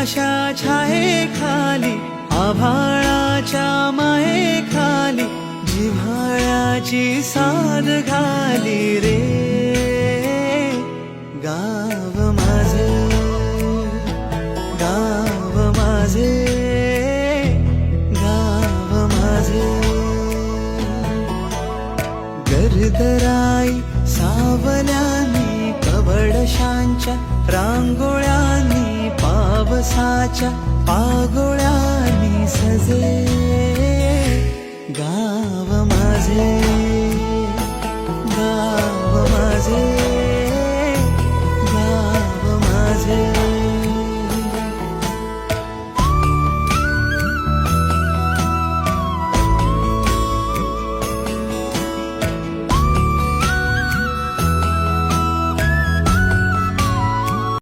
आकाशा छाये खाली आभाळाच्या माये खाली जिव्हाळ्याची साद घाली रे गाव माझे गाव माझे गाव माझे गर्दराई सावल्यानी कवडशांच्या रांगोळ्यांनी पावसाच्या पागोळ्यांनी सजे गाव माझे गाव माझे